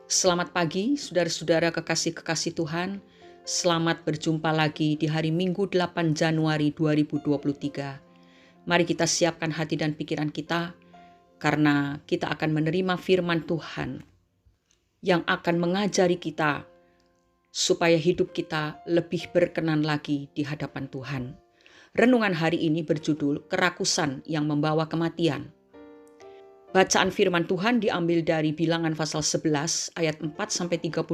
Selamat pagi, saudara-saudara kekasih-kekasih Tuhan. Selamat berjumpa lagi di hari Minggu 8 Januari 2023. Mari kita siapkan hati dan pikiran kita, karena kita akan menerima firman Tuhan yang akan mengajari kita supaya hidup kita lebih berkenan lagi di hadapan Tuhan. Renungan hari ini berjudul Kerakusan yang Membawa Kematian. Bacaan firman Tuhan diambil dari Bilangan pasal 11 ayat 4-35.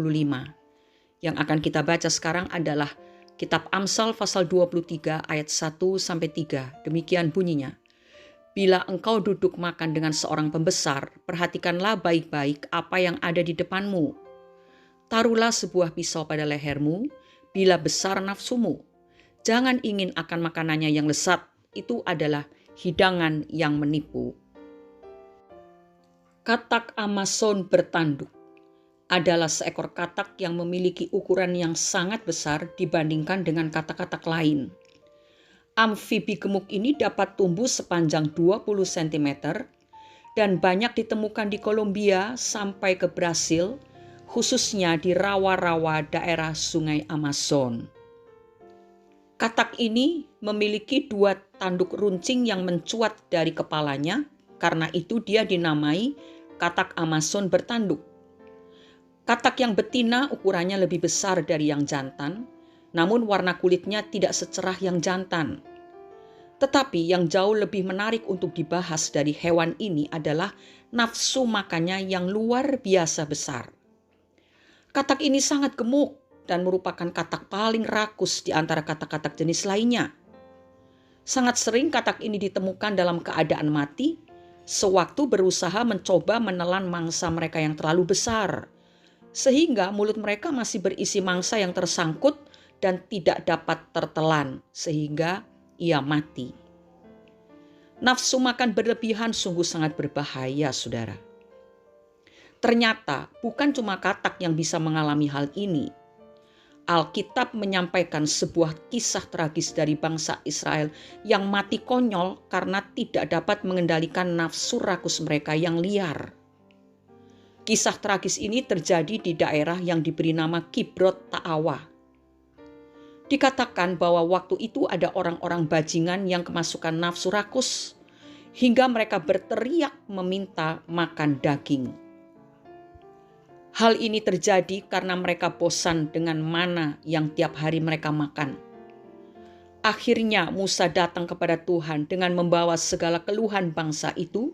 Yang akan kita baca sekarang adalah Kitab Amsal pasal 23 ayat 1-3. Demikian bunyinya. Bila engkau duduk makan dengan seorang pembesar, perhatikanlah baik-baik apa yang ada di depanmu. Taruhlah sebuah pisau pada lehermu, bila besar nafsumu. Jangan ingin akan makanannya yang lezat, itu adalah hidangan yang menipu. Katak Amazon bertanduk adalah seekor katak yang memiliki ukuran yang sangat besar dibandingkan dengan katak-katak lain. Amfibi gemuk ini dapat tumbuh sepanjang 20 cm dan banyak ditemukan di Kolombia sampai ke Brasil, khususnya di rawa-rawa daerah Sungai Amazon. Katak ini memiliki 2 tanduk runcing yang mencuat dari kepalanya, karena itu dia dinamai katak Amazon bertanduk. Katak yang betina ukurannya lebih besar dari yang jantan, namun warna kulitnya tidak secerah yang jantan. Tetapi yang jauh lebih menarik untuk dibahas dari hewan ini adalah nafsu makannya yang luar biasa besar. Katak ini sangat gemuk dan merupakan katak paling rakus di antara katak-katak jenis lainnya. Sangat sering katak ini ditemukan dalam keadaan mati, sewaktu berusaha mencoba menelan mangsa mereka yang terlalu besar, sehingga mulut mereka masih berisi mangsa yang tersangkut dan tidak dapat tertelan, sehingga ia mati. Nafsu makan berlebihan sungguh sangat berbahaya, saudara. Ternyata bukan cuma katak yang bisa mengalami hal ini. Alkitab menyampaikan sebuah kisah tragis dari bangsa Israel yang mati konyol karena tidak dapat mengendalikan nafsu rakus mereka yang liar. Kisah tragis ini terjadi di daerah yang diberi nama Kibrot Ta'awa. Dikatakan bahwa waktu itu ada orang-orang bajingan yang kemasukan nafsu rakus, hingga mereka berteriak meminta makan daging. Hal ini terjadi karena mereka bosan dengan mana yang tiap hari mereka makan. Akhirnya Musa datang kepada Tuhan dengan membawa segala keluhan bangsa itu,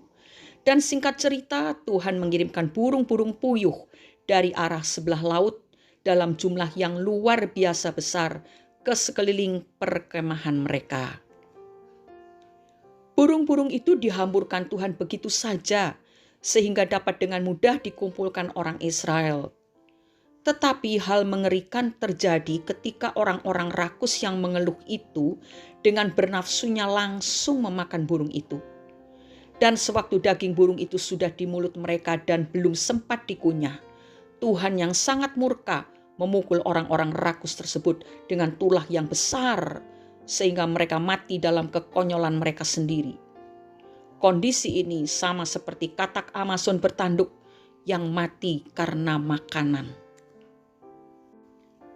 dan singkat cerita Tuhan mengirimkan burung-burung puyuh dari arah sebelah laut dalam jumlah yang luar biasa besar ke sekeliling perkemahan mereka. Burung-burung itu dihamburkan Tuhan begitu saja, sehingga dapat dengan mudah dikumpulkan orang Israel. Tetapi hal mengerikan terjadi ketika orang-orang rakus yang mengeluh itu dengan bernafsunya langsung memakan burung itu. Dan sewaktu daging burung itu sudah di mulut mereka dan belum sempat dikunyah, Tuhan yang sangat murka memukul orang-orang rakus tersebut dengan tulah yang besar, sehingga mereka mati dalam kekonyolan mereka sendiri. Kondisi ini sama seperti katak Amazon bertanduk yang mati karena makanan.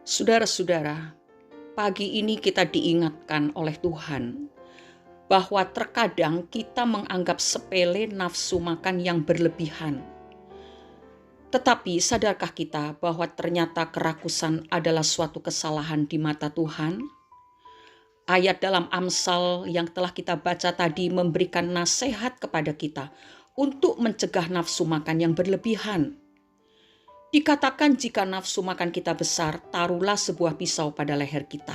Saudara-saudara, pagi ini kita diingatkan oleh Tuhan bahwa terkadang kita menganggap sepele nafsu makan yang berlebihan. Tetapi sadarkah kita bahwa ternyata kerakusan adalah suatu kesalahan di mata Tuhan? Ayat dalam Amsal yang telah kita baca tadi memberikan nasihat kepada kita untuk mencegah nafsu makan yang berlebihan. Dikatakan jika nafsu makan kita besar, taruhlah sebuah pisau pada leher kita.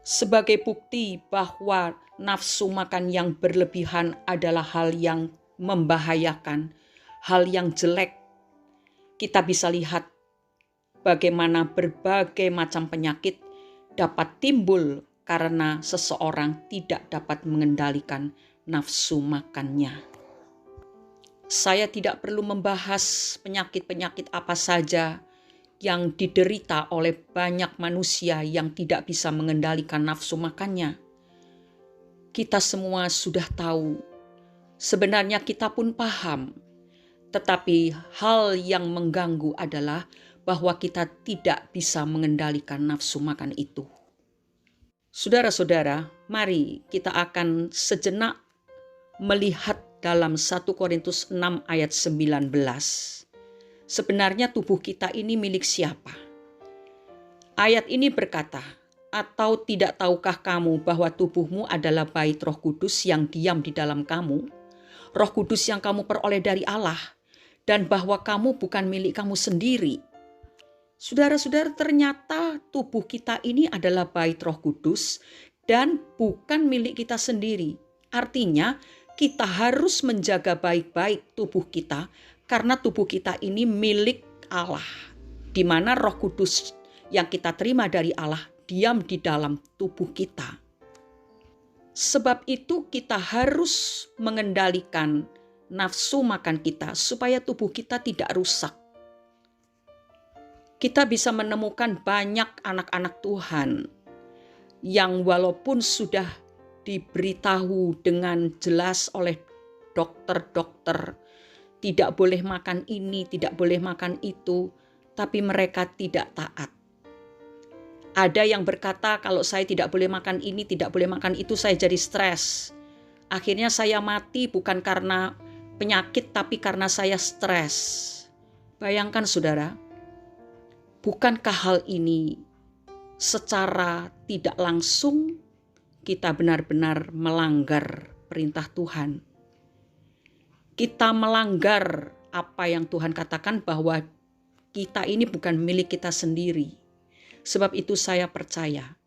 Sebagai bukti bahwa nafsu makan yang berlebihan adalah hal yang membahayakan, hal yang jelek, kita bisa lihat bagaimana berbagai macam penyakit dapat timbul karena seseorang tidak dapat mengendalikan nafsu makannya. Saya tidak perlu membahas penyakit-penyakit apa saja yang diderita oleh banyak manusia yang tidak bisa mengendalikan nafsu makannya. Kita semua sudah tahu, sebenarnya kita pun paham, Tetapi hal yang mengganggu adalah bahwa kita tidak bisa mengendalikan nafsu makan itu. Saudara-saudara, mari kita akan sejenak melihat dalam 1 Korintus 6 ayat 19. Sebenarnya tubuh kita ini milik siapa? Ayat ini berkata, "Atau tidak tahukah kamu bahwa tubuhmu adalah bait Roh Kudus yang diam di dalam kamu? Roh Kudus yang kamu peroleh dari Allah, dan bahwa kamu bukan milik kamu sendiri." Saudara-saudara, ternyata tubuh kita ini adalah bait Roh Kudus dan bukan milik kita sendiri. Artinya, kita harus menjaga baik-baik tubuh kita karena tubuh kita ini milik Allah, di mana Roh Kudus yang kita terima dari Allah diam di dalam tubuh kita. Sebab itu kita harus mengendalikan nafsu makan kita supaya tubuh kita tidak rusak. Kita bisa menemukan banyak anak-anak Tuhan yang walaupun sudah diberitahu dengan jelas oleh dokter-dokter, tidak boleh makan ini, tidak boleh makan itu, tapi mereka tidak taat. Ada yang berkata, kalau saya tidak boleh makan ini, tidak boleh makan itu, saya jadi stres. Akhirnya saya mati bukan karena penyakit, tapi karena saya stres. Bayangkan saudara, bukankah hal ini secara tidak langsung kita benar-benar melanggar perintah Tuhan? Kita melanggar apa yang Tuhan katakan bahwa kita ini bukan milik kita sendiri. Sebab itu saya percaya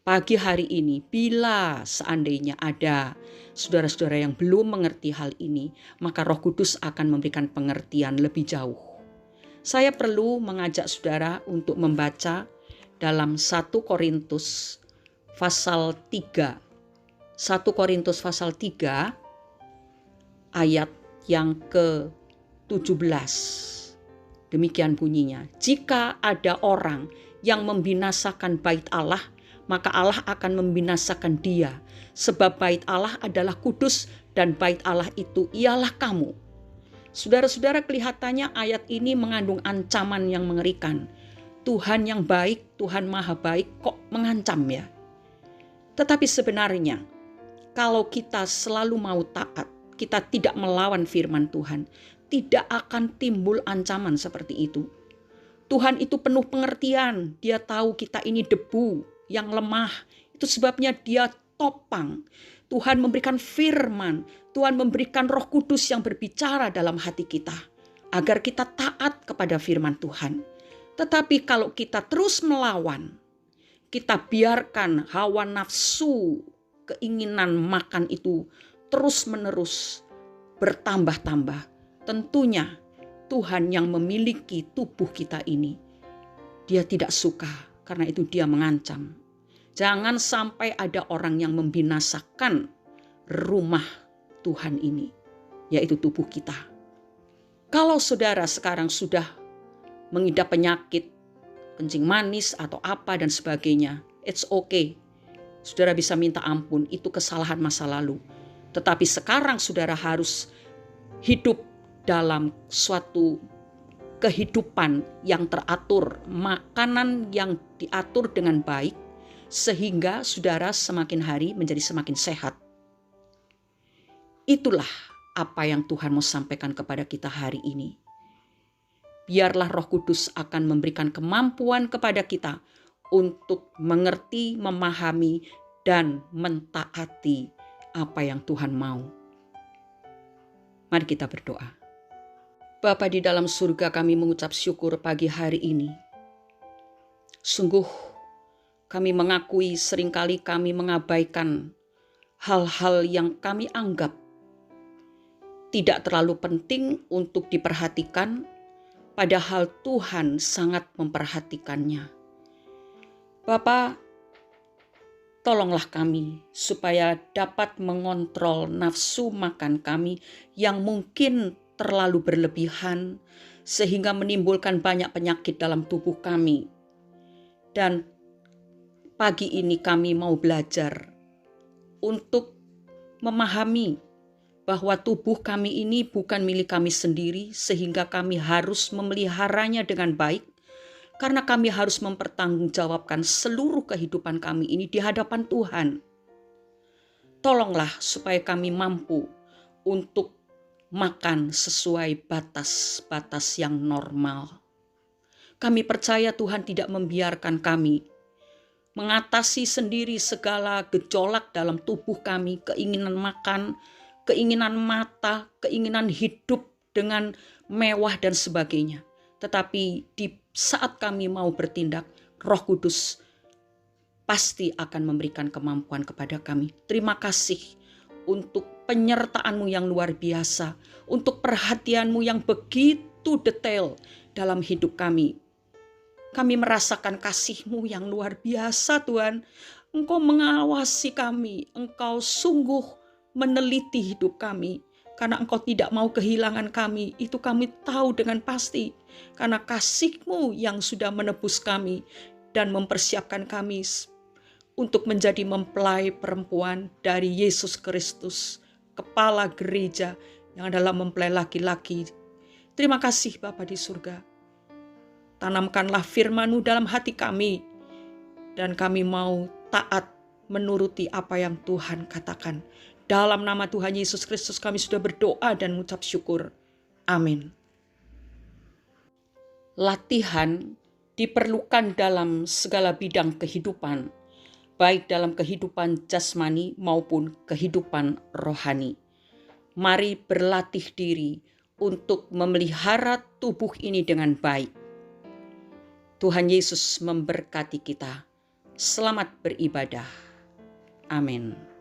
pagi hari ini bila seandainya ada saudara-saudara yang belum mengerti hal ini, maka Roh Kudus akan memberikan pengertian lebih jauh. Saya perlu mengajak saudara untuk membaca dalam 1 Korintus pasal 3. 1 Korintus pasal 3 ayat yang ke-17. Demikian bunyinya, "Jika ada orang yang membinasakan bait Allah, maka Allah akan membinasakan dia. Sebab bait Allah adalah kudus dan bait Allah itu ialah kamu." Saudara-saudara, kelihatannya ayat ini mengandung ancaman yang mengerikan. Tuhan yang baik, Tuhan maha baik kok mengancam ya? Tetapi sebenarnya kalau kita selalu mau taat, kita tidak melawan firman Tuhan, tidak akan timbul ancaman seperti itu. Tuhan itu penuh pengertian, dia tahu kita ini debu yang lemah. Itu sebabnya dia topang. Tuhan memberikan firman, Tuhan memberikan Roh Kudus yang berbicara dalam hati kita, agar kita taat kepada firman Tuhan. Tetapi kalau kita terus melawan, kita biarkan hawa nafsu, keinginan makan itu terus-menerus bertambah-tambah, tentunya Tuhan yang memiliki tubuh kita ini, dia tidak suka, karena itu dia mengancam. Jangan sampai ada orang yang membinasakan rumah Tuhan ini, yaitu tubuh kita. Kalau saudara sekarang sudah mengidap penyakit, kencing manis atau apa dan sebagainya, it's okay. Saudara bisa minta ampun, itu kesalahan masa lalu. Tetapi sekarang saudara harus hidup dalam suatu kehidupan yang teratur, makanan yang diatur dengan baik, sehingga saudara semakin hari menjadi semakin sehat. Itulah apa yang Tuhan mau sampaikan kepada kita hari ini. Biarlah Roh Kudus akan memberikan kemampuan kepada kita untuk mengerti, memahami, dan mentaati apa yang Tuhan mau. Mari kita berdoa. Bapa di dalam surga, kami mengucap syukur pagi hari ini. Sungguh kami mengakui seringkali kami mengabaikan hal-hal yang kami anggap tidak terlalu penting untuk diperhatikan, padahal Tuhan sangat memperhatikannya. Bapa, tolonglah kami supaya dapat mengontrol nafsu makan kami yang mungkin terlalu berlebihan sehingga menimbulkan banyak penyakit dalam tubuh kami. Dan pagi ini kami mau belajar untuk memahami bahwa tubuh kami ini bukan milik kami sendiri, sehingga kami harus memeliharanya dengan baik, karena kami harus mempertanggungjawabkan seluruh kehidupan kami ini di hadapan Tuhan. Tolonglah supaya kami mampu untuk makan sesuai batas-batas yang normal. Kami percaya Tuhan tidak membiarkan kami mengatasi sendiri segala gejolak dalam tubuh kami, keinginan makan, keinginan mata, keinginan hidup dengan mewah dan sebagainya. Tetapi di saat kami mau bertindak, Roh Kudus pasti akan memberikan kemampuan kepada kami. Terima kasih untuk penyertaan-Mu yang luar biasa, untuk perhatian-Mu yang begitu detail dalam hidup kami. Kami merasakan kasih-Mu yang luar biasa, Tuhan. Engkau mengawasi kami, Engkau sungguh meneliti hidup kami. Karena Engkau tidak mau kehilangan kami, itu kami tahu dengan pasti. Karena kasih-Mu yang sudah menebus kami dan mempersiapkan kami untuk menjadi mempelai perempuan dari Yesus Kristus, kepala gereja yang adalah mempelai laki-laki. Terima kasih Bapa di surga. Tanamkanlah firman-Mu dalam hati kami, dan kami mau taat menuruti apa yang Tuhan katakan. Dalam nama Tuhan Yesus Kristus kami sudah berdoa dan mengucap syukur. Amin. Latihan diperlukan dalam segala bidang kehidupan, baik dalam kehidupan jasmani maupun kehidupan rohani. Mari berlatih diri untuk memelihara tubuh ini dengan baik. Tuhan Yesus memberkati kita. Selamat beribadah. Amin.